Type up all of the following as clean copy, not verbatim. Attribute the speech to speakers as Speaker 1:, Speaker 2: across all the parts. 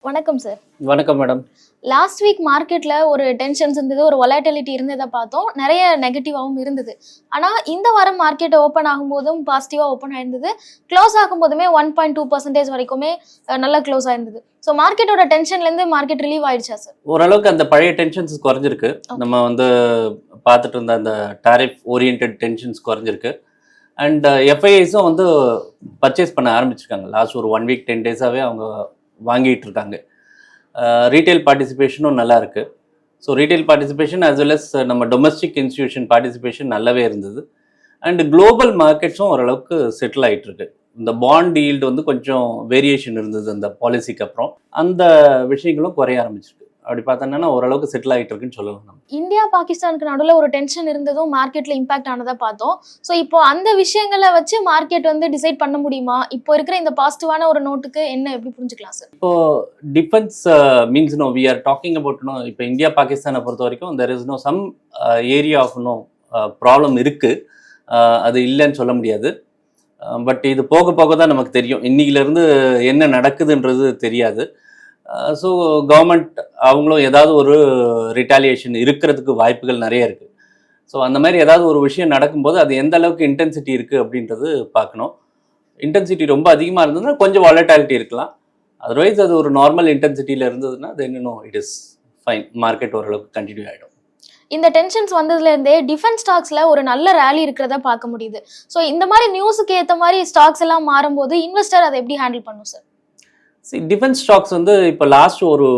Speaker 1: வணக்கம் சார்.
Speaker 2: வணக்கம் madam.
Speaker 1: Last week மார்க்கெட்ல ஒரு டென்ஷன்ஸ் இருந்தது, ஒரு வொலட்டிலிட்டி இருந்ததை பார்த்தோம். நிறைய நெகட்டிவாவும் இருந்தது. ஆனா இந்த வாரம் மார்க்கெட் ஓப்பன் ஆகும்போதும் பாசிட்டிவா ஓப்பன் ஆயிருந்தது. க்ளோஸ் ஆகும்போதுமே 1.2% வரைக்குமே நல்லா க்ளோஸ் ஆயிருந்தது. ஸோ மார்க்கெட்டோட டென்ஷன்ல இருந்து மார்க்கெட் ரிலீவ் ஆயிடுச்சா சார்?
Speaker 2: ஓரளவுக்கு அந்த பழைய டென்ஷன்ஸ் குறைஞ்சிருக்கு. நம்ம பார்த்துட்டு இருந்த அந்த டாரிஃப் ஓரியன்ட் டென்ஷன்ஸ் குறைஞ்சிருக்கு. அண்ட் எஃப்ஐஐஸும் பர்ச்சேஸ் பண்ண ஆரம்பிச்சிருக்காங்க. லாஸ்ட் ஒரு 1 வீக் 10 டேஸாகவே அவங்க வாங்கிட்டு இருக்காங்க. ரீட்டைல் பார்ட்டிசிபேஷனும் நல்லா இருக்குது. So retail participation as well as நம்ம டொமஸ்டிக் இன்ஸ்டிடியூஷன் பார்ட்டிசிபேஷன் நல்லாவே இருந்தது. அண்ட் குளோபல் மார்க்கெட்ஸும் ஓரளவுக்கு செட்டில் ஆகிட்டு இருக்கு. இந்த பாண்ட் ஈல்டு கொஞ்சம் வேரியேஷன் இருந்தது அந்த பாலிசிக்கு அப்புறம். அந்த விஷயங்களும் குறைய ஆரம்பிச்சிருக்கு. அப்படி பார்த்தோன்னா ஓரளவுக்கு செட்டில் ஆகிட்டு இருக்குன்னு சொல்லலாம். நம்ம
Speaker 1: இந்தியா பாகிஸ்தானுக்கு நடுவில் ஒரு டென்ஷன் இருந்ததும் மார்க்கெட்ல இம்பாக்ட் ஆனதை பார்த்தோம். ஸோ இப்போ அந்த விஷயங்களை வச்சு மார்க்கெட் டிசைட் பண்ண முடியுமா? இப்போ இருக்கிற இந்த பாசிட்டிவான ஒரு நோட்டுக்கு என்ன எப்படி புரிஞ்சுக்கலாம் சார்?
Speaker 2: இப்போ defence means we are talking about இப்போ இந்தியா பாகிஸ்தானை பொறுத்த வரைக்கும் there is some area of problem இருக்குது. அது இல்லைன்னு சொல்ல முடியாது. பட் இது போக போக தான் நமக்கு தெரியும். இன்னையிலேருந்து என்ன நடக்குதுன்றது தெரியாது. ஸோ கவர்மெண்ட் அவங்களும் ஏதாவது ஒரு ரிட்டாலியேஷன் இருக்கிறதுக்கு வாய்ப்புகள் நிறைய இருக்குது. ஸோ அந்த மாதிரி ஏதாவது ஒரு விஷயம் நடக்கும்போது அது எந்த அளவுக்கு இன்டென்சிட்டி இருக்குது அப்படின்றது பார்க்கணும். இன்டென்சிட்டி ரொம்ப அதிகமாக இருந்ததுன்னா கொஞ்சம் வாலட்டாலிட்டி இருக்கலாம். அதர்வைஸ் அது ஒரு நார்மல் இன்டென்சிட்டியில் இருந்ததுன்னா then it is fine. Market ஓரளவுக்கு கண்டினியூ ஆகிடும்.
Speaker 1: இந்த டென்ஷன்ஸ் வந்ததுலேருந்தே டிஃபென்ஸ் ஸ்டாக்ஸில் ஒரு நல்ல ரேலி இருக்கிறத பார்க்க முடியுது. ஸோ இந்த மாதிரி நியூஸுக்கு ஏற்ற மாதிரி ஸ்டாக்ஸ் எல்லாம் மாறும்போது இன்வெஸ்டர் அதை எப்படி ஹேண்டில் பண்ணும் சார்?
Speaker 2: டிஃபென்ஸ் ஸ்டாக்ஸ் இப்போ லாஸ்ட் ஒரு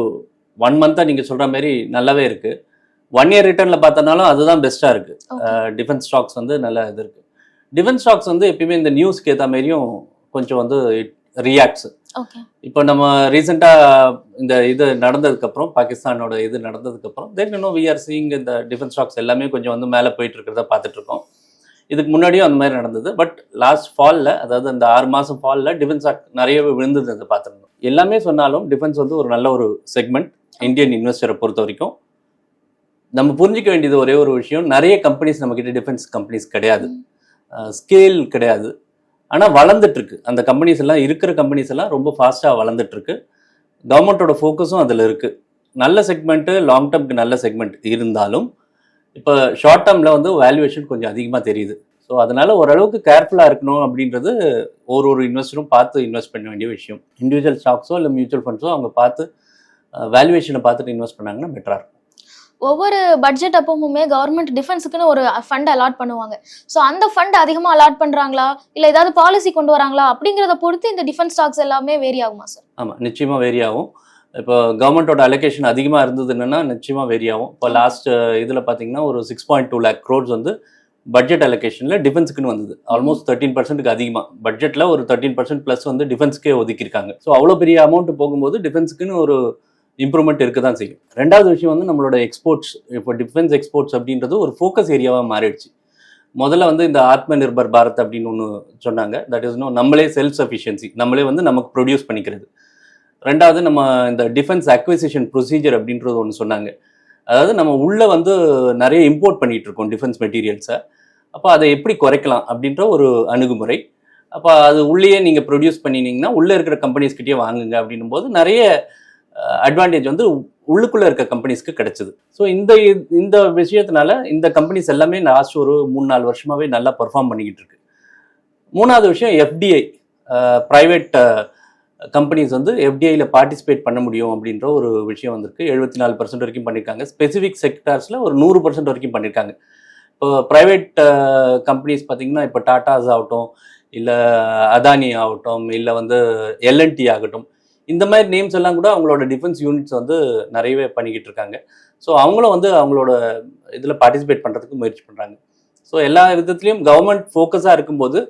Speaker 2: 1 மந்த்தாக நீங்கள் சொல்கிற மாதிரி நல்லாவே இருக்குது. 1 இயர் ரிட்டர்னில் பார்த்தனாலும் அதுதான் பெஸ்ட்டாக இருக்குது. டிஃபென்ஸ் ஸ்டாக்ஸ் நல்ல இது இருக்குது. டிஃபென்ஸ் ஸ்டாக்ஸ் எப்பயுமே இந்த நியூஸ்க்கு ஏற்ற மாதிரியும் கொஞ்சம் ரியாக்ட்ஸ். இப்போ நம்ம ரீசெண்டாக இந்த இது நடந்ததுக்கப்புறம், பாகிஸ்தானோட இது நடந்ததுக்கப்புறம் தென் வி ஆர் சீயிங் இந்த டிஃபென்ஸ் ஸ்டாக்ஸ் எல்லாமே கொஞ்சம் மேலே போயிட்டு இருக்கிறத பார்த்துட்ருக்கோம். இதுக்கு முன்னாடியும் அந்த மாதிரி நடந்தது. பட் லாஸ்ட் ஃபாலில், அதாவது அந்த 6 மாதம் ஃபாலில் டிஃபென்ஸ் ஸ்டாக் நிறையவே விழுந்தது அதை பார்த்துருந்தோம். எல்லாமே சொன்னாலும் டிஃபென்ஸ் ஒரு நல்ல ஒரு செக்மெண்ட் இந்தியன் இன்வெஸ்டரை பொறுத்த வரைக்கும். நம்ம புரிஞ்சிக்க வேண்டியது ஒரே ஒரு விஷயம், நிறைய கம்பெனிஸ் நம்மக்கிட்ட டிஃபென்ஸ் கம்பெனிஸ் கிடையாது, ஸ்கேல் கிடையாது. ஆனால் வளர்ந்துட்டுருக்கு. அந்த கம்பெனிஸ் எல்லாம், இருக்கிற கம்பெனிஸ் எல்லாம் ரொம்ப ஃபாஸ்ட்டாக வளர்ந்துட்டுருக்கு. கவர்மெண்ட்டோட ஃபோக்கஸும் அதில் இருக்குது. நல்ல செக்மெண்ட்டு, லாங் டேர்முக்கு நல்ல செக்மெண்ட் இருந்தாலும் இப்போ ஷார்ட் டேர்மில் வேல்யூவேஷன் கொஞ்சம் அதிகமாக தெரியுது. ஸோ அதனால் ஓரளவுக்கு கேர்ஃபுல்லாக இருக்கணும் அப்படின்றது ஒரு இன்வெஸ்டரும் பார்த்து இன்வெஸ்ட் பண்ண வேண்டிய விஷயம். இண்டிவிஜுவல் ஸ்டாக்ஸோ இல்லை மியூச்சுவல் ஃபண்ட்ஸோ அவங்க பார்த்து வேல்யூவேஷனை பார்த்துட்டு இன்வெஸ்ட் பண்ணாங்கன்னா பெட்டராக இருக்கும்.
Speaker 1: ஒவ்வொரு பட்ஜெட் அப்பவுமே கவர்மெண்ட் டிஃபென்ஸுக்குன்னு ஒரு ஃபண்ட் அலாட் பண்ணுவாங்க. ஸோ அந்த ஃபண்ட் அதிகமாக அலாட் பண்ணுறாங்களா இல்லை ஏதாவது பாலிசி கொண்டு வராங்களா அப்படிங்கிறத பொறுத்து இந்த டிஃபென்ஸ் ஸ்டாக்ஸ் எல்லாமே வேரி ஆகுமா சார்?
Speaker 2: ஆமாம், நிச்சயமாக வேரி ஆகும். இப்போ கவர்மெண்ட்டோட அலோகேஷன் அதிகமாக இருந்ததுன்னா நிச்சயமாக வேரி ஆகும். இப்போ லாஸ்ட் இதில் பார்த்தீங்கன்னா ஒரு 6.2 lakh crores பட்ஜெட் அலோகேஷனில் டிஃபென்ஸுக்குன்னு வந்தது. ஆல்மோஸ்ட் 13%க்கு அதிகமாக பட்ஜெட்டில் ஒரு 13% ப்ளஸ் டிஃபென்ஸ்க்கே ஒதுக்கியிருக்காங்க. ஸோ அவ்வளோ பெரிய அமௌண்ட் போகும்போது டிஃபென்ஸுக்குன்னு ஒரு இம்ப்ரூவ்மெண்ட் இருக்க தான் செய்யும். ரெண்டாவது விஷயம் நம்மளோட எக்ஸ்போர்ட்ஸ். இப்போ டிஃபென்ஸ் எக்ஸ்போர்ட்ஸ் அப்படின்றது ஒரு ஃபோக்கஸ் ஏரியாவாக மாறிடுச்சு. முதல்ல இந்த ஆத்ம நிர்பர் பாரத் அப்படின்னு ஒன்று சொன்னாங்க. தட் இஸ் நம்மளே செல்ஃப் சஃபிஷியன்சி, நம்மளே நமக்கு ப்ரொடியூஸ் பண்ணிக்கிறது. ரெண்டாவது நம்ம இந்த டிஃபென்ஸ் அக்விசிஷன் ப்ரொசீஜர் அப்படின்றது ஒன்று சொன்னாங்க. அதாவது நம்ம உள்ளே நிறைய இம்போர்ட் பண்ணிகிட்டு இருக்கோம் டிஃபென்ஸ் மெட்டீரியல்ஸை. அப்போ அதை எப்படி குறைக்கலாம் அப்படின்ற ஒரு அணுகுமுறை. அப்போ அது உள்ளேயே நீங்கள் ப்ரொடியூஸ் பண்ணினீங்கன்னா உள்ளே இருக்கிற கம்பெனிஸ்கிட்டயே வாங்குங்க அப்படின்னும் போது நிறைய அட்வான்டேஜ் உள்ளுக்குள்ளே இருக்க கம்பெனிஸ்க்கு கிடைச்சிது. ஸோ இந்த விஷயத்தினால இந்த கம்பெனிஸ் எல்லாமே லாஸ்ட் ஒரு 3-4 வருஷமாகவே நல்லா பர்ஃபார்ம் பண்ணிக்கிட்டு இருக்கு. மூணாவது விஷயம் எஃப்டிஐ, ப்ரைவேட் கம்பெனிஸ் எஃப்டிஐயில் பார்ட்டிசிபேட் பண்ண முடியும் அப்படின்ற ஒரு விஷயம் 74% வரைக்கும் பண்ணியிருக்காங்க. ஸ்பெசிஃபிக் செக்டார்ஸில் ஒரு 100% வரைக்கும் பண்ணியிருக்காங்க. இப்போ ப்ரைவேட் கம்பெனிஸ் பார்த்திங்கன்னா இப்போ டாட்டாஸ் ஆகட்டும், இல்லை அதானி ஆகட்டும், இல்லை எல்என்டி ஆகட்டும், இந்த மாதிரி நேம்ஸ் எல்லாம் கூட அவங்களோட டிஃபென்ஸ் யூனிட்ஸ் நிறையவே பண்ணிக்கிட்டு இருக்காங்க. ஸோ அவங்களும் அவங்களோட இதில் பார்ட்டிசிபேட் பண்ணுறதுக்கு முயற்சி பண்ணுறாங்க. ஸோ எல்லா விதத்துலேயும் கவர்மெண்ட் ஃபோக்கஸாக இருக்கும்போது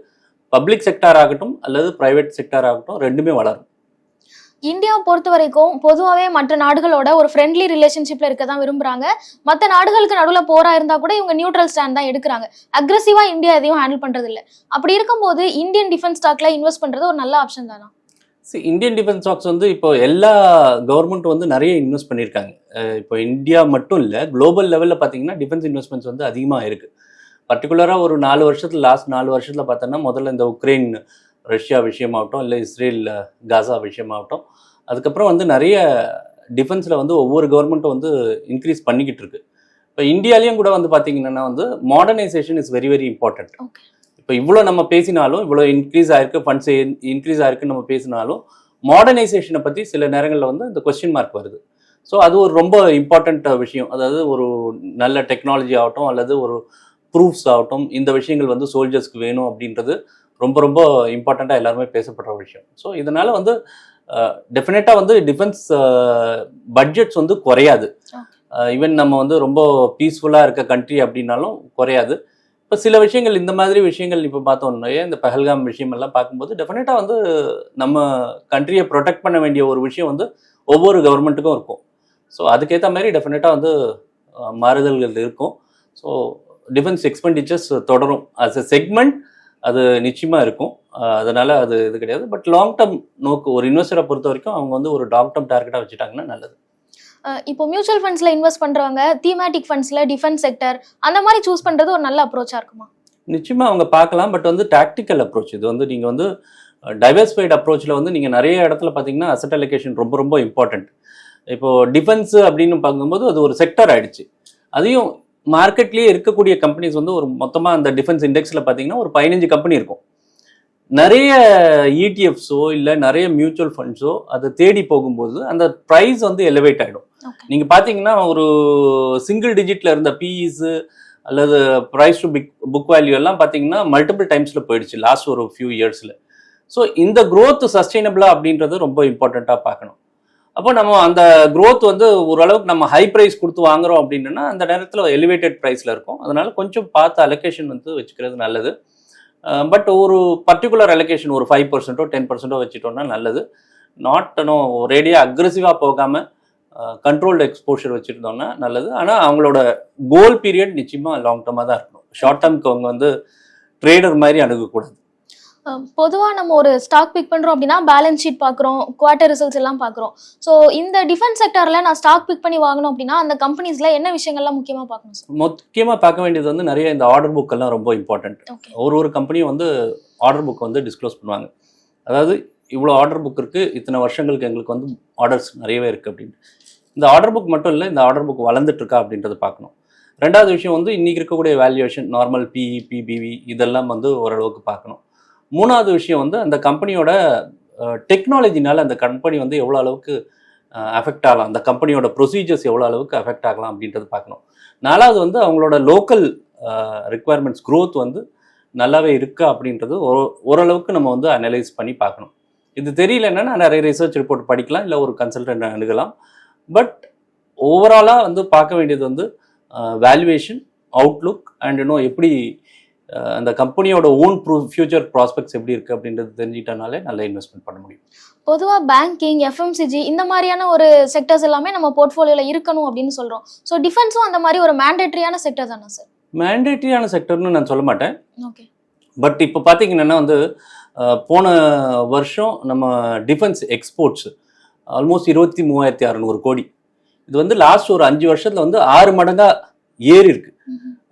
Speaker 2: பப்ளிக் செக்டார் ஆகட்டும் அல்லது பிரைவேட் செக்டார் ஆகட்டும் ரெண்டுமே வளரும்.
Speaker 1: இந்தியாவை பொறுத்த வரைக்கும் பொதுவாகவே மற்ற நாடுகளோட ஒரு ஃப்ரெண்ட்லி ரிலேஷன்ஷிப்ல இருக்க தான் விரும்புறாங்க. மற்ற நாடுகளுக்கு நடுவில் போரா இருந்தால் கூட இவங்க நியூட்ரல் ஸ்டாண்ட் தான் எடுக்கிறாங்க. அக்ரெசிவாக இந்தியா எதையும் ஹேண்டில் பண்ணுறது இல்லை. அப்படி இருக்கும்போது இந்தியன் டிஃபென்ஸ் ஸ்டாக்ல இன்வெஸ்ட் பண்ணுறது ஒரு நல்ல ஆப்ஷன் தானா?
Speaker 2: இந்தியன் டிஃபென்ஸ் ஸ்டாக்ஸ் இப்போ எல்லா கவர்மெண்ட் நிறைய இன்வெஸ்ட் பண்ணியிருக்காங்க. இப்போ இந்தியா மட்டும் இல்லை, குளோபல் லெவலில் பார்த்தீங்கன்னா டிஃபென்ஸ் இன்வெஸ்ட்மெண்ட்ஸ் அதிகமாக இருக்குது. பர்டிகுலராக ஒரு 4 வருஷத்தில், லாஸ்ட் 4 வருஷத்தில் பார்த்தோன்னா முதல்ல இந்த உக்ரைன் ரஷ்யா விஷயமாகட்டும், இல்லை இஸ்ரேல் காசா விஷயமாகட்டும், அதுக்கப்புறம் வந்து நிறைய டிஃபென்ஸில் வந்து ஒவ்வொரு கவர்மெண்ட்டும் வந்து இன்க்ரீஸ் பண்ணிக்கிட்டு இருக்கு. இப்போ இந்தியாலையும் கூட வந்து பார்த்தீங்கன்னா வந்து modernisation is very very important. இப்போ இவ்வளோ நம்ம பேசினாலும், இவ்வளோ இன்க்ரீஸ் ஆயிருக்கு, ஃபண்ட்ஸ் இன்க்ரீஸ் ஆயிருக்குன்னு நம்ம பேசினாலும், மாடர்னைசேஷனை பற்றி சில நேரங்களில் வந்து இந்த கொஸ்டின் மார்க் வருது. ஸோ அது ஒரு ரொம்ப இம்பார்ட்டண்ட் விஷயம். அதாவது ஒரு நல்ல டெக்னாலஜி ஆகட்டும் அல்லது ஒரு ப்ரூஃப்ஸ் ஆகட்டும், இந்த விஷயங்கள் வந்து சோல்ஜர்ஸ்க்கு வேணும் அப்படின்றது ரொம்ப ரொம்ப இம்பார்ட்டண்ட்டாக எல்லாருமே பேசப்படுற விஷயம். ஸோ இதனால வந்து டெஃபினட்டாக வந்து டிஃபென்ஸ் பட்ஜெட்ஸ் வந்து குறையாது. ஈவன் நம்ம வந்து ரொம்ப பீஸ்ஃபுல்லாக இருக்க கண்ட்ரி அப்படின்னாலும் குறையாது. இப்போ சில விஷயங்கள் இந்த மாதிரி விஷயங்கள் இப்போ பார்த்தோம்னா இந்த பஹல்காம் விஷயம் எல்லாம் பார்க்கும்போது டெஃபினட்டாக வந்து நம்ம கண்ட்ரியை ப்ரொடெக்ட் பண்ண வேண்டிய ஒரு விஷயம் வந்து ஒவ்வொரு கவர்மெண்ட்டுக்கும் இருக்கும். ஸோ அதுக்கேற்ற மாதிரி டெஃபினட்டாக வந்து மாறுதல்கள் இருக்கும். ஸோ டிஃபென்ஸ் எக்ஸ்பெண்டிச்சர்ஸ் தொடரும் அஸ் எ செக்மெண்ட், அது நிச்சயமாக இருக்கும். அதனால் அது இது கிடையாது. பட் லாங் டேர்ம் நோக்கு ஒரு இன்வெஸ்டரை பொறுத்த வரைக்கும் அவங்க வந்து ஒரு லாங் டேர்ம் டார்கெட்டாக வச்சுட்டாங்கன்னா நல்லது.
Speaker 1: இப்போ மியூச்சுவல் ஃபண்ட்ஸில் இன்வெஸ்ட் பண்ணுறவங்க தீமேட்டிக் ஃபண்ட்ஸில் டிஃபென்ஸ் செக்டர் அந்த மாதிரி சூஸ் பண்ணுறது ஒரு நல்ல அப்ரோச்சாக இருக்குமா?
Speaker 2: நிச்சயமாக அவங்க பார்க்கலாம். பட் வந்து டாக்டிக்கல் அப்ரோச். இது வந்து நீங்கள் வந்து டைவர்ஸ்ஃபைட் அப்ரோச்சில் வந்து நீங்கள் நிறைய இடத்துல பார்த்தீங்கன்னா அசெட் அலோகேஷன் ரொம்ப ரொம்ப இம்பார்ட்டன்ட். இப்போது டிஃபென்ஸு அப்படின்னு பார்க்கும்போது அது ஒரு செக்டர் ஆகிடுச்சு. அதையும் மார்க்கெட்லேயே இருக்கக்கூடிய கம்பெனிஸ் வந்து ஒரு மொத்தமாக அந்த டிஃபென்ஸ் இண்டெக்ஸில் பார்த்தீங்கன்னா ஒரு 15 கம்பெனி இருக்கும். நிறைய இடிஎஃப்ஸோ இல்லை நிறைய மியூச்சுவல் ஃபண்ட்ஸோ அதை தேடி போகும்போது அந்த ப்ரைஸ் வந்து எலிவேட் ஆகிடும். நீங்கள் பார்த்தீங்கன்னா ஒரு சிங்கிள் டிஜிட்டில் இருந்த பிஇஸு அல்லது ப்ரைஸ் டு புக் வேல்யூ எல்லாம் பார்த்தீங்கன்னா மல்டிபிள் டைம்ஸில் போயிடுச்சு லாஸ்ட் ஒரு ஃபியூ இயர்ஸில். ஸோ இந்த க்ரோத் சஸ்டைனபிளா அப்படின்றது ரொம்ப இம்பார்ட்டண்ட்டாக பார்க்கணும். அப்போ நம்ம அந்த க்ரோத் வந்து ஓரளவுக்கு நம்ம ஹை ப்ரைஸ் கொடுத்து வாங்குறோம் அப்படின்னா அந்த நேரத்தில் எலிவேட்டட் ப்ரைஸில் இருக்கும். அதனால கொஞ்சம் பார்த்து அலோகேஷன் வந்து வச்சுக்கிறது நல்லது. பட் ஒரு பர்டிகுலர் அலோகேஷன் ஒரு 5%ஓ 10%ஓ வச்சுட்டோம்னா நல்லது. ஒரேடியாக அக்ரெசிவாக போகாமல் கண்ட்ரோல்டு எக்ஸ்போஷர் வச்சுருந்தோம்னா நல்லது. ஆனால் அவங்களோட கோல் பீரியட் நிச்சயமாக லாங் டேர்மாக தான் இருக்கணும். ஷார்ட் டேர்முக்கு அவங்க வந்து ட்ரேடர் மாதிரி அணுகக்கூடாது.
Speaker 1: பொதுவாக நம்ம ஒரு ஸ்டாக் பிக் பண்ணுறோம் அப்படின்னா பேலன்ஸ் ஷீட் பார்க்குறோம், குவார்ட்டர் ரிசல்ட்ஸ் எல்லாம் பார்க்குறோம். ஸோ இந்த டிஃபென்ஸ் செக்டரில் நான் ஸ்டாக் பிக் பண்ணி வாங்கணும் அப்படின்னா அந்த கம்பெனிஸில் என்ன விஷயங்கள்லாம் முக்கியமாக பார்க்கணும் சார்?
Speaker 2: முக்கியமாக பார்க்க வேண்டியது வந்து நிறைய இந்த ஆர்டர் புக் எல்லாம் ரொம்ப இம்பார்ட்டன்ட். ஒரு கம்பெனியும் வந்து ஆர்டர் புக் வந்து டிஸ்க்ளோஸ் பண்ணுவாங்க. அதாவது இவ்வளோ ஆர்டர் புக் இருக்குது, இத்தனை வருஷங்களுக்கு எங்களுக்கு வந்து ஆர்டர்ஸ் நிறையவே இருக்குது அப்படின்னு. இந்த ஆர்டர் புக் மட்டும் இல்லை, இந்த ஆர்டர் புக் வளர்ந்துட்டு இருக்கா அப்படின்றத பார்க்கணும். ரெண்டாவது விஷயம் வந்து இன்றைக்கி இருக்கக்கூடிய வேல்யூவேஷன், நார்மல் பிஇ பிபிவி இதெல்லாம் வந்து ஓரளவுக்கு பார்க்கணும். மூணாவது விஷயம் வந்து அந்த கம்பெனியோட டெக்னாலஜினால அந்த கம்பெனி வந்து எவ்வளோ அளவுக்கு அஃபெக்ட் ஆகலாம், அந்த கம்பெனியோட ப்ரொசீஜர்ஸ் எவ்வளோ அளவுக்கு அஃபெக்ட் ஆகலாம் அப்படின்றது பார்க்கணும். நாலாவது வந்து அவங்களோட லோக்கல் ரிக்குவயர்மெண்ட்ஸ் க்ரோத் வந்து நல்லாவே இருக்கா அப்படின்றது ஓரளவுக்கு நம்ம வந்து அனலைஸ் பண்ணி பார்க்கணும். இது தெரியலன்னா நிறைய ரிசர்ச் ரிப்போர்ட் படிக்கலாம், இல்லை ஒரு கன்சல்டன்ட் அணுகலாம். பட் ஓவராலாக வந்து பார்க்க வேண்டியது வந்து வேல்யூவேஷன், அவுட்லுக் அண்ட் எப்படி அந்த கம்பெனியோட ஓன் ஃபியூச்சர் ப்ராஸ்பெக்ட்ஸ் எப்படி இருக்குது அப்படின்றது தெரிஞ்சிட்டனாலே நல்ல இன்வெஸ்ட்மெண்ட் பண்ண முடியும்.
Speaker 1: பொதுவாக பேங்கிங், எஃப்எம்சிஜி இந்த மாதிரியான ஒரு செக்டர்ஸ் எல்லாமே நம்ம போர்ட்ஃபோலியோவில் இருக்கணும் அப்படின்னு சொல்கிறோம். ஸோ டிஃபென்ஸும் அந்த மாதிரி ஒரு மேண்டேட்ரியான செக்டர் தானே சார்? மேண்டேட்ரியான
Speaker 2: செக்டர்னு நான் சொல்ல மாட்டேன்.
Speaker 1: ஓகே.
Speaker 2: பட் இப்போ பார்த்தீங்கன்னா வந்து போன வருஷம் நம்ம டிஃபென்ஸ் எக்ஸ்போர்ட்ஸ் ஆல்மோஸ்ட் 23,600 கோடி. இது வந்து லாஸ்ட் ஒரு 5 வருஷத்தில் வந்து 6 மடங்காக ஏறி இருக்கு.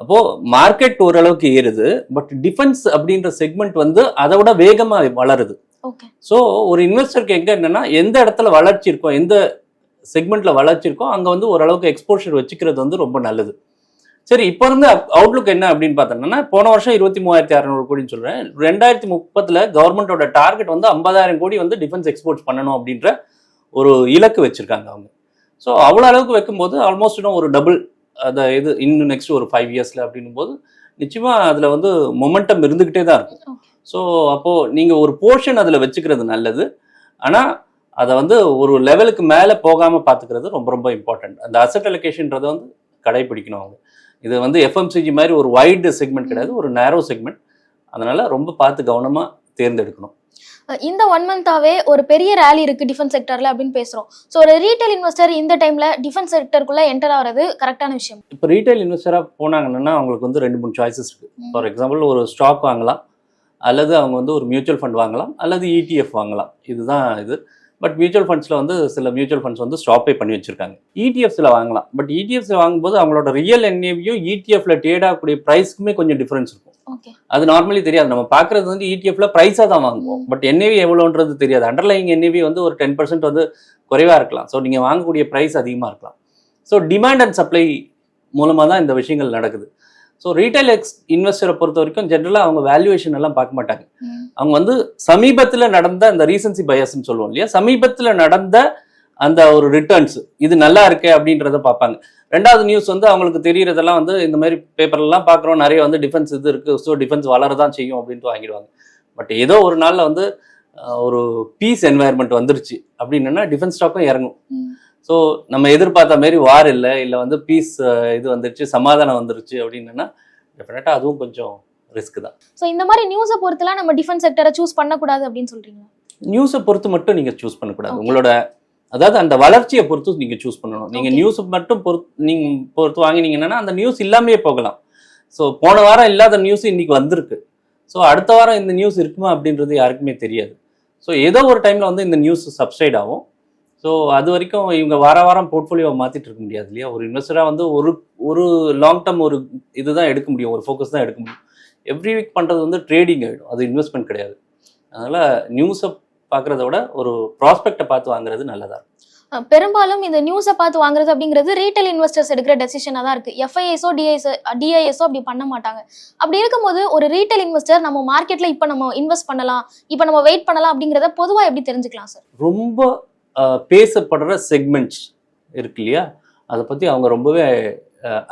Speaker 2: அப்போ மார்க்கெட் ஓரளவுக்கு ஏறுது, பட் டிஃபென்ஸ் அப்படின்ற செக்மெண்ட் வந்து அதை விட வேகமாக வளருது. ஸோ ஒரு இன்வெஸ்டருக்கு என்னன்னா எந்த இடத்துல வளர்ச்சி இருக்கோ, எந்த செக்மெண்ட்ல வளர்ச்சி இருக்கோ அங்கே வந்து ஓரளவுக்கு எக்ஸ்போஷர் வச்சுக்கிறது வந்து ரொம்ப நல்லது. சரி, இப்போ இருந்து அவுட்லுக் என்ன அப்படின்னு பார்த்தோம்னா போன வருஷம் 23,600 கோடின்னு சொல்றேன். 2030 கவர்மெண்டோட டார்கெட் வந்து 50,000 கோடி வந்து டிஃபென்ஸ் எக்ஸ்போர்ட்ஸ் பண்ணணும் அப்படின்ற ஒரு இலக்கு வச்சிருக்காங்க அவங்க. ஸோ அவ்வளோ அளவுக்கு வைக்கும்போது ஆல்மோஸ்ட் இன்னும் ஒரு டபுள் அதை இன்னும் நெக்ஸ்ட் ஒரு 5 இயர்ஸில் அப்படின்னும் போது நிச்சயமாக அதில் வந்து மொமெண்டம் இருந்துக்கிட்டே தான் இருக்கும். ஸோ அப்போது நீங்கள் ஒரு போர்ஷன் அதில் வச்சுக்கிறது நல்லது. ஆனால் அதை வந்து ஒரு லெவலுக்கு மேலே போகாமல் பார்த்துக்கிறது ரொம்ப ரொம்ப இம்பார்ட்டன்ட். அந்த அசெட் அலோகேஷன்றதை வந்து கடைபிடிக்கணும் அவங்க. இது வந்து எஃப்எம்சிஜி மாதிரி ஒரு வைடு செக்மெண்ட் கிடையாது, ஒரு நேரோ செக்மெண்ட். அதனால் ரொம்ப பார்த்து கவனமாக தேர்ந்தெடுக்கணும்.
Speaker 1: இந்த 1 மந்தாவே ஒரு பெரிய ரேலி இருக்கு டிஃபென்ஸ் செக்டர்ல அப்படின்னு பேசுறோம். ஸோ ஒரு ரீட்டைல் இன்வெஸ்டர் இந்த டைம்ல டிஃபென்ஸ் செக்டருக்குள்ள என்டர் ஆகிறது கரெக்டான விஷயம்.
Speaker 2: இப்போ ரீட்டைல் இன்வெஸ்டராக போனாங்கன்னா அவங்களுக்கு வந்து 2-3 சாய்ஸஸ் இருக்கு. ஃபார் எக்ஸாம்பிள் ஒரு ஸ்டாக் வாங்கலாம், அல்லது அவங்க வந்து ஒரு மியூச்சுவல் ஃபண்ட் வாங்கலாம், அல்லது ETF வாங்கலாம். இதுதான் இது. பட் மியூச்சுவல் ஃபண்ட்ஸில் வந்து சில மியூச்சுவல் ஃபண்ட்ஸ் வந்து ஸ்டாப்பே பண்ணி வச்சிருக்காங்க. இடிஎஃப்ஸில் வாங்கலாம், பட் இடிஎஃப்ஸில் வாங்கும்போது அவங்களோட ரியல் என்ஏவியும் இடிஎஃப்ல ட்ரேட் ஆகக்கூடிய ப்ரைஸ்க்குமே கொஞ்சம் டிஃபரன்ஸ் இருக்கும். அது நார்மலி தெரியாது. நம்ம பார்க்குறது வந்து இடிஎஃப்ல ப்ரைஸாக தான் வாங்குவோம், பட் என்ஏவி எவ்வளோன்றது தெரியாது. அண்டர்லைங் என்ஏவி வந்து ஒரு 10% வந்து குறைவாக இருக்கலாம். ஸோ நீங்கள் வாங்கக்கூடிய ப்ரைஸ் அதிகமாக இருக்கலாம். ஸோ டிமாண்ட் அண்ட் சப்ளை மூலமாக தான் இந்த விஷயங்கள் நடக்குது. ஸோ ரீட்டைல் இன்வெஸ்டரை பொறுத்த வரைக்கும் ஜென்ரலாக அவங்க வேல்யூவேஷன் எல்லாம் பார்க்க மாட்டாங்க. அவங்க வந்து சமீபத்தில் நடந்த அந்த ரீசன்சி பயஸ்ன்னு சொல்லுவோம் இல்லையா, சமீபத்தில் நடந்த அந்த ஒரு ரிட்டர்ன்ஸ் இது நல்லா இருக்கு அப்படின்றத பார்ப்பாங்க. ரெண்டாவது நியூஸ் வந்து அவங்களுக்கு தெரியறதெல்லாம் வந்து இந்த மாதிரி பேப்பர்லாம் பார்க்குறோம், நிறைய வந்து டிஃபென்ஸ் இது இருக்குது, ஸோ டிஃபென்ஸ் வளரதான் செய்யும் அப்படின்ட்டு வாங்கிடுவாங்க. பட் ஏதோ ஒரு நாளில் வந்து ஒரு பீஸ் என்வாயர்மெண்ட் வந்துருச்சு அப்படின்னா டிஃபென்ஸ் ஸ்டாக்கும் இறங்கும். ஸோ நம்ம எதிர்பார்த்த மாதிரி வார் இல்லை வந்து பீஸ் இது வந்துருச்சு, சமாதானம் வந்துருச்சு அப்படின்னா டெஃபினட்டாக அதுவும் கொஞ்சம் ரிஸ்க் தான்.
Speaker 1: ஸோ இந்த மாதிரி நியூஸை பொறுத்துலாம் நம்ம டிஃபென்ஸ் செக்டரை சூஸ் பண்ணக்கூடாது அப்படின்னு சொல்றீங்க?
Speaker 2: நியூஸை பொறுத்து மட்டும் நீங்கள் சூஸ் பண்ணக்கூடாது. உங்களோட அதாவது அந்த வளர்ச்சியை பொறுத்து நீங்கள் சூஸ் பண்ணணும். நீங்கள் நியூஸ் மட்டும் பொறுத்து வாங்கினீங்கன்னா அந்த நியூஸ் இல்லாமே போகலாம். ஸோ போன வாரம் இல்லாத நியூஸ் இன்னைக்கு வந்திருக்கு. ஸோ அடுத்த வாரம் இந்த நியூஸ் இருக்குமா அப்படின்றது யாருக்குமே தெரியாது. ஸோ ஏதோ ஒரு டைமில் வந்து இந்த நியூஸ் சப்சைட் ஆகும். ஸோ அது வரைக்கும் இவங்க வாரம் போர்ட்ஃபோலியோவை மாற்றிட்டு இருக்க முடியாது இல்லையா. ஒரு இன்வெஸ்டராக வந்து ஒரு லாங் டேர்ம் ஒரு இதுதான் எடுக்க முடியும், ஒரு ஃபோக்கஸ் தான் எடுக்க முடியும். எவ்ரி வீக் பண்ணுறது வந்து ட்ரேடிங் ஆகிடும், அது இன்வெஸ்ட்மெண்ட் கிடையாது. அதனால் நியூஸை பார்க்குறத விட ஒரு ப்ராஸ்பெக்டை பார்த்து வாங்குறது நல்லதா இருக்கும்.
Speaker 1: பெரும்பாலும் இந்த நியூஸை பார்த்து வாங்குறது அப்படிங்கிறது ரீட்டைல் இன்வெஸ்டர்ஸ் எடுக்கிற டெசிஷனாக தான் இருக்குது. எஃப்ஐஎஸோ டிஐஎஸோ அப்படி பண்ண மாட்டாங்க. அப்படி இருக்கும்போது ஒரு ரீட்டைல் இன்வெஸ்டர் நம்ம மார்க்கெட்டில் இப்போ நம்ம இன்வெஸ்ட் பண்ணலாம், இப்போ நம்ம வெயிட் பண்ணலாம் அப்படிங்கிறத பொதுவாக எப்படி தெரிஞ்சுக்கலாம் சார்?
Speaker 2: ரொம்ப பேசப்படுற செக்மெண்ட்ஸ் இருக்கு இல்லையா, அதை பற்றி அவங்க ரொம்பவே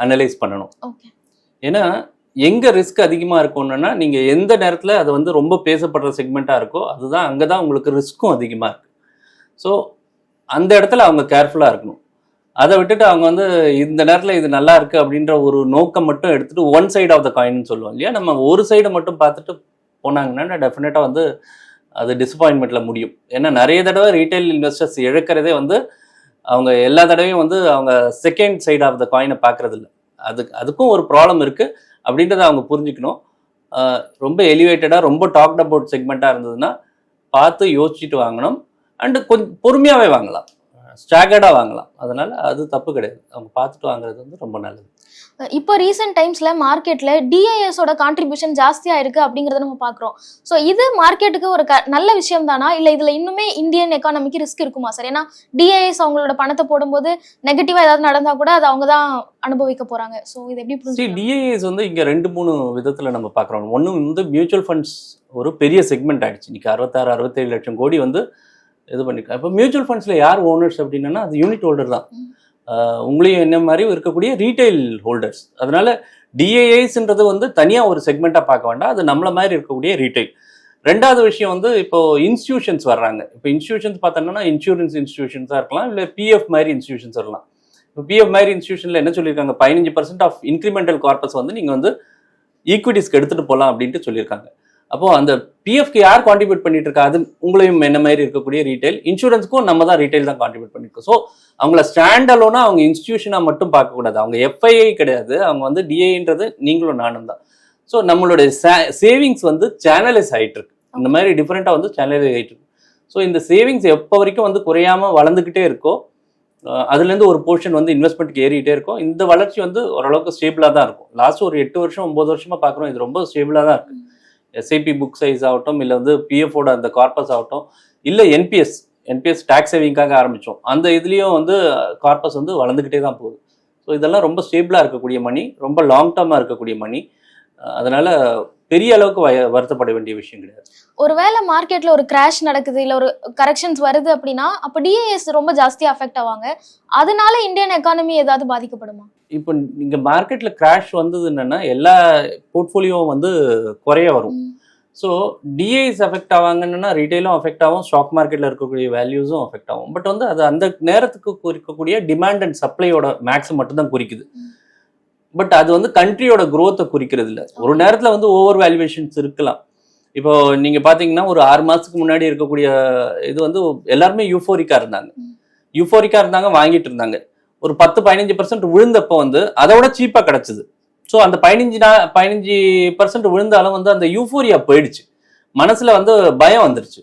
Speaker 2: அனலைஸ் பண்ணணும்.
Speaker 1: ஓகே.
Speaker 2: ஏன்னா எங்கே ரிஸ்க் அதிகமாக இருக்கும்னா நீங்கள் எந்த நேரத்தில் அது வந்து ரொம்ப பேசப்படுற செக்மெண்ட்டாக இருக்கோ அதுதான் அங்கே தான் உங்களுக்கு ரிஸ்க்கும் அதிகமாக இருக்குது. ஸோ அந்த இடத்துல அவங்க கேர்ஃபுல்லாக இருக்கணும். அதை விட்டுட்டு அவங்க வந்து இந்த நேரத்தில் இது நல்லா இருக்குது அப்படின்ற ஒரு நோக்கம் மட்டும் எடுத்துகிட்டு ஒன் சைடு ஆஃப் த காயின்னு சொல்லுவோம் இல்லையா, நம்ம ஒரு சைடை மட்டும் பார்த்துட்டு போனாங்கன்னா டெஃபினட்டாக வந்து அது டிசப்பாயின்மெண்ட்டில் முடியும். ஏன்னா நிறைய தடவை ரீட்டைல் இன்வெஸ்டர்ஸ் இழக்கிறதே வந்து அவங்க எல்லா தடவையும் வந்து அவங்க செகண்ட் சைடு ஆஃப் த காயினை பார்க்குறது இல்லை. அதுக்கும் ஒரு ப்ராப்ளம் இருக்குது அப்படின்றத அவங்க புரிஞ்சுக்கணும். ரொம்ப எலிவேட்டடாக ரொம்ப டாக்ட் அபவுட் செக்மெண்ட்டாக இருந்ததுன்னா பார்த்து யோசிச்சுட்டு வாங்கணும். அண்டு கொஞ்சம் பொறுமையாகவே வாங்கலாம், ஸ்டாகர்டாக வாங்கலாம். அதனால் அது தப்பு கிடையாது. அவங்க பார்த்துட்டு வாங்குறது வந்து ரொம்ப நல்லது.
Speaker 1: இப்போ ரீசெண்ட் டைம்ஸில் மார்க்கெட்டில் டிஐஎஸோட கான்ட்ரிபியூஷன் ஜாஸ்தியாக இருக்குது அப்படிங்கிறத நம்ம பார்க்குறோம். ஸோ இது மார்க்கெட்டுக்கு ஒரு நல்ல விஷயம் தானா, இல்லை இதில் இன்னுமே இந்தியன் எக்கானமிக்கு ரிஸ்க் இருக்குமா சார்? ஏன்னா டிஐஎஸ் அவங்களோட பணத்தை போடும்போது நெகட்டிவாக ஏதாவது நடந்தால் கூட அது அவங்க தான் அனுபவிக்க போகிறாங்க. ஸோ இது எப்படி புரிஞ்சு?
Speaker 2: டிஐஎஸ் வந்து இங்கே 2-3 விதத்தில் நம்ம பார்க்குறோம். ஒன்று வந்து மியூச்சுவல் ஃபண்ட்ஸ் ஒரு பெரிய செக்மெண்ட் ஆகிடுச்சு. இன்றைக்கி 66-67 லட்சம் கோடி வந்து இது பண்ணியிருக்காங்க. இப்போ மியூச்சுவல் ஃபண்ட்ஸில் யார் ஓனர்ஸ் அப்படின்னா அது யூனிட் ஹோல்டர் தான். உங்களையும் என்ன மாதிரி இருக்கக்கூடிய ரீட்டைல் ஹோல்டர்ஸ். அதனால டிஐஐஸ்ன்றது வந்து தனியாக ஒரு செக்மெண்ட்டாக பார்க்க வேண்டாம், அது நம்மள மாதிரி இருக்கக்கூடிய ரீட்டைல். ரெண்டாவது விஷயம் வந்து இப்போ இன்ஸ்டியூஷன்ஸ் வர்றாங்க. இப்போ இன்ஸ்டியூஷன்ஸ் பார்த்தோம்னா இன்சூரன்ஸ் இன்ஸ்டியூஷன்ஸாக இருக்கலாம், இல்லை பிஎஃப் மாதிரி இன்ஸ்டியூஷன்ஸ் வரலாம். இப்போ பிஎஃப் மாதிரி இன்ஸ்டியூஷனில் என்ன சொல்லியிருக்காங்க, 15% ஆஃப் இன்க்ரிமெண்டல் கார்பஸ் வந்து நீங்கள் வந்து ஈக்விட்டிஸ்க்கு எடுத்துகிட்டு போகலாம் அப்படின்ட்டு சொல்லியிருக்காங்க. அப்போது அந்த பிஎஃப்க்கு யார் கான்ட்ரிபியூட் பண்ணிட்டு இருக்கா, அது உங்களையும் என்ன மாதிரி இருக்கக்கூடிய ரீட்டைல். இன்சூரன்ஸ்க்கும் நம்ம தான் ரீட்டைல் தான் கான்ட்ரிபியூட் பண்ணியிருக்கோம். ஸோ அவங்கள ஸ்டாண்ட் அலோனா அவங்க இன்ஸ்டியூஷனாக மட்டும் பார்க்கக்கூடாது. அவங்க எஃப்ஐஐ கிடையாது, அவங்க வந்து டிஐன்றது நீங்களும் நானும் தான். ஸோ நம்மளுடைய சேவிங்ஸ் வந்து சேனலைஸ் ஆகிட்டு இருக்கு. இந்த மாதிரி டிஃப்ரெண்ட்டாக வந்து சேனலைஸ் ஆகிட்டு இருக்கு. ஸோ இந்த சேவிங்ஸ் எப்போ வரைக்கும் வந்து குறையாமல் வளர்ந்துக்கிட்டே இருக்கோ, அதுலேருந்து ஒரு போர்ஷன் வந்து இன்வெஸ்ட்மெண்ட்டுக்கு ஏறிக்கிட்டே இருக்கும். இந்த வளர்ச்சி வந்து ஓரளவுக்கு ஸ்டேபிளாக தான் இருக்கும். லாஸ்ட் ஒரு 8 வருஷம் 9 வருஷமாக பார்க்குறோம், இது ரொம்ப ஸ்டேபிளாக தான் இருக்குது. எஸ்ஐபி புக் சைஸ் ஆகட்டும், இல்லை வந்து பிஎஃபோட அந்த கார்பஸ் ஆகட்டும், இல்லை என்பிஎஸ் டேக்ஸ் சேவிங்காக ஆரம்பித்தோம், அந்த இதுலேயும் வந்து கார்பஸ் வந்து வளர்ந்துக்கிட்டே தான் போகுது. ஸோ இதெல்லாம் ரொம்ப ஸ்டேபிளாக இருக்கக்கூடிய மணி, ரொம்ப லாங் டேர்மாக இருக்கக்கூடிய மணி. அதனால் பெரிய அளவுக்கு வருத்தப்பட வேண்டிய விஷயம் கிடையாது.
Speaker 1: ஒருவேளை மார்க்கெட்டில் ஒரு கிராஷ் நடக்குது, இல்லை ஒரு கரெக்ஷன்ஸ் வருது அப்படின்னா அப்போ டிஐஎஸ் ரொம்ப ஜாஸ்தியாக அஃபெக்ட் ஆவாங்க. அதனால இந்தியன் எக்கானமி ஏதாவது பாதிக்கப்படுமா? இப்போ
Speaker 2: இங்கே மார்க்கெட்டில் கிராஷ் வந்தது என்னென்னா எல்லா போர்ட்ஃபோலியோவும் வந்து குறைய வரும். ஸோ டிஐஎஸ் அஃபெக்ட் ஆவாங்கன்னா ரீட்டைலும் அஃபெக்ட் ஆகும், ஸ்டாக் மார்க்கெட்டில் இருக்கக்கூடிய வேல்யூஸும் அஃபெக்ட் ஆகும். பட் வந்து அது அந்த நேரத்துக்கு குறிக்கக்கூடிய டிமாண்ட் அண்ட் சப்ளையோட மேக்ஸ் மட்டும்தான் குறிக்குது. பட் அது வந்து கண்ட்ரியோட குரோத்தை குறிக்கிறது இல்லை. ஒரு நேரத்தில் வந்து ஓவர் வேல்யூவேஷன்ஸ் இருக்கலாம். இப்போ நீங்கள் பார்த்தீங்கன்னா ஒரு 6 மாதத்துக்கு முன்னாடி இருக்கக்கூடிய இது வந்து எல்லாருமே யூஃபோரிக்காக இருந்தாங்க, வாங்கிட்டு இருந்தாங்க. ஒரு 10-15% விழுந்தப்போ வந்து அதோட சீப்பாக கிடச்சிது. ஸோ அந்த 15% விழுந்தாலும் வந்து அந்த யூஃபோரியா போயிடுச்சு, மனசில் வந்து பயம் வந்துருச்சு.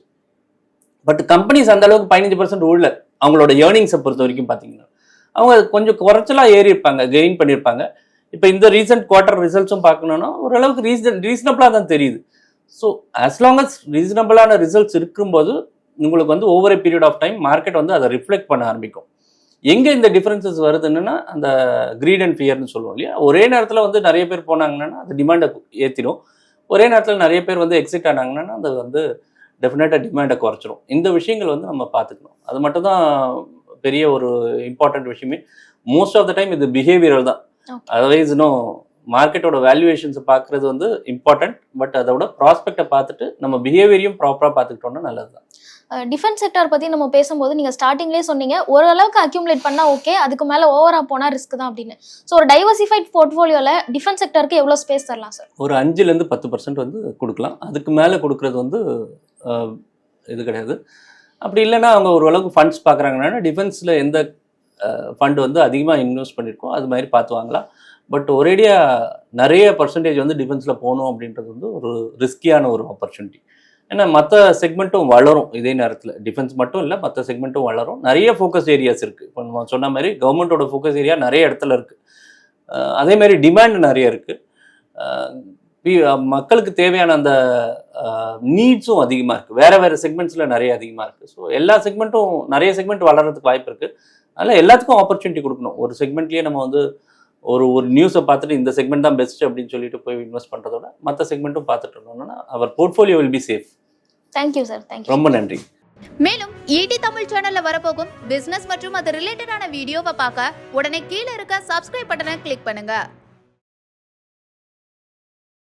Speaker 2: பட் கம்பெனிஸ் அந்த அளவுக்கு 15% உள்ள அவங்களோட ஏர்னிங்ஸை பொறுத்த வரைக்கும் பார்த்தீங்கன்னா அவங்க கொஞ்சம் குறைச்சலாக ஏறி இருப்பாங்க, கெயின் பண்ணியிருப்பாங்க. இப்போ இந்த ரீசெண்ட் குவார்ட்டர் ரிசல்ட்ஸும் பார்க்கணுன்னா ஓரளவுக்கு ரீசனபிளாக தான் தெரியுது. ஸோ ஆஸ் லாங் அஸ் ரீசனபிளான ரிசல்ட்ஸ் இருக்கும்போது உங்களுக்கு வந்து over a period of time market வந்து அதை ரிஃப்ளெக்ட் பண்ண ஆரம்பிக்கும். எங்கே இந்த டிஃபரன்சஸ் வருதுன்னா அந்த கிரீட் அண்ட் ஃபியர்னு சொல்லுவோம் இல்லையா, ஒரே நேரத்தில் வந்து நிறைய பேர் போனாங்கன்னா அது டிமாண்டை ஏற்றிடும், ஒரே நேரத்தில் நிறைய பேர் வந்து எக்ஸிட் ஆனாங்கன்னா அது வந்து டெஃபினட்டாக டிமாண்டை குறைச்சிரும். இந்த விஷயங்கள் வந்து நம்ம பார்த்துக்கணும். அது மட்டும் தான் பெரிய ஒரு இம்பார்ட்டன்ட் விஷயமே. மோஸ்ட் ஆஃப் த டைம் இது பிஹேவியரல் தான். அதர்வைஸ் இன்னும் மார்க்கெட்டோட வேல்யூவேஷன்ஸை பார்க்குறது வந்து இம்பார்ட்டன்ட், பட் அதோட ப்ராஸ்பெக்டை பார்த்துட்டு நம்ம பிஹேவியரையும் ப்ராப்பராக பார்த்துக்கிட்டோம்னா நல்லது தான்.
Speaker 1: டிஃபென்ஸ் செக்டார் பற்றி நம்ம பேசும்போது நீங்கள் ஸ்டார்டிங்லேயே சொன்னீங்க ஓரளவுக்கு அக்யூமுலேட் பண்ணால் ஓகே, அதுக்கு மேலே ஓவராக போனால் ரிஸ்க் தான் அப்படின்னு. ஸோ ஒரு டைவர்சிஃபைட் போர்ட்ஃபோலியோவில் டிஃபென்ஸ் செக்டாருக்கு எவ்வளோ ஸ்பேஸ் தரலாம் சார்?
Speaker 2: ஒரு 5-10% வந்து கொடுக்கலாம். அதுக்கு மேலே கொடுக்குறது வந்து இது கிடையாது. அப்படி இல்லைன்னா அவங்க ஓரளவுக்கு ஃபண்ட்ஸ் பார்க்குறாங்கன்னா டிஃபென்ஸில் எந்த ஃபண்ட் வந்து அதிகமாக இன்வெஸ்ட் பண்ணியிருக்கோம் அது மாதிரி பார்த்து வாங்கலாம். பட் ஒரேடியாக நிறைய பர்சன்டேஜ் வந்து டிஃபென்ஸில் போகணும் அப்படின்றது வந்து ஒரு ரிஸ்கியான ஒரு ஆப்பர்ச்சுனிட்டி. ஏன்னா மற்ற செக்மெண்ட்டும் வளரும் இதே நேரத்தில். டிஃபென்ஸ் மட்டும் இல்லை, மற்ற செக்மெண்ட்டும் வளரும். நிறைய ஃபோக்கஸ் ஏரியாஸ் இருக்குது. இப்போ நம்ம சொன்ன மாதிரி கவர்மெண்ட்டோட ஃபோக்கஸ் ஏரியா நிறைய இடத்துல இருக்குது. அதேமாதிரி டிமாண்ட் நிறைய இருக்குது. மக்களுக்கு தேவையான அந்த நீட்ஸும் அதிகமாக இருக்குது. வேறு செக்மெண்ட்ஸில் நிறைய அதிகமாக இருக்குது. ஸோ எல்லா செக்மெண்ட்டும் நிறைய செக்மெண்ட் வளர்கிறதுக்கு வாய்ப்பு இருக்குது. அதனால் எல்லாத்துக்கும் ஆப்பர்ச்சுனிட்டி கொடுக்கணும். ஒரு செக்மெண்ட்லேயே நம்ம வந்து ஒரு நியூஸை பார்த்துட்டு இந்த செக்மெண்ட் தான் பெஸ்ட் அப்படின்னு சொல்லிட்டு போய் இன்வெஸ்ட் பண்ணுறதோட மற்ற செக்மெண்ட்டும் பார்த்துட்டு இருந்தோம்னா அவர் portfolio will be safe.
Speaker 1: Thank you sir. Thank you.
Speaker 2: ரொம்ப நன்றி.
Speaker 3: மேலும் ஈடி தமிழ் சேனல்ல வரப்போகும் பிசினஸ் மற்றும் அது ரிலேட்டடான வீடியோவை பார்க்க உடனே கீழே இருக்க சப்ஸ்கிரைப் பட்டனை கிளிக் பண்ணுங்க.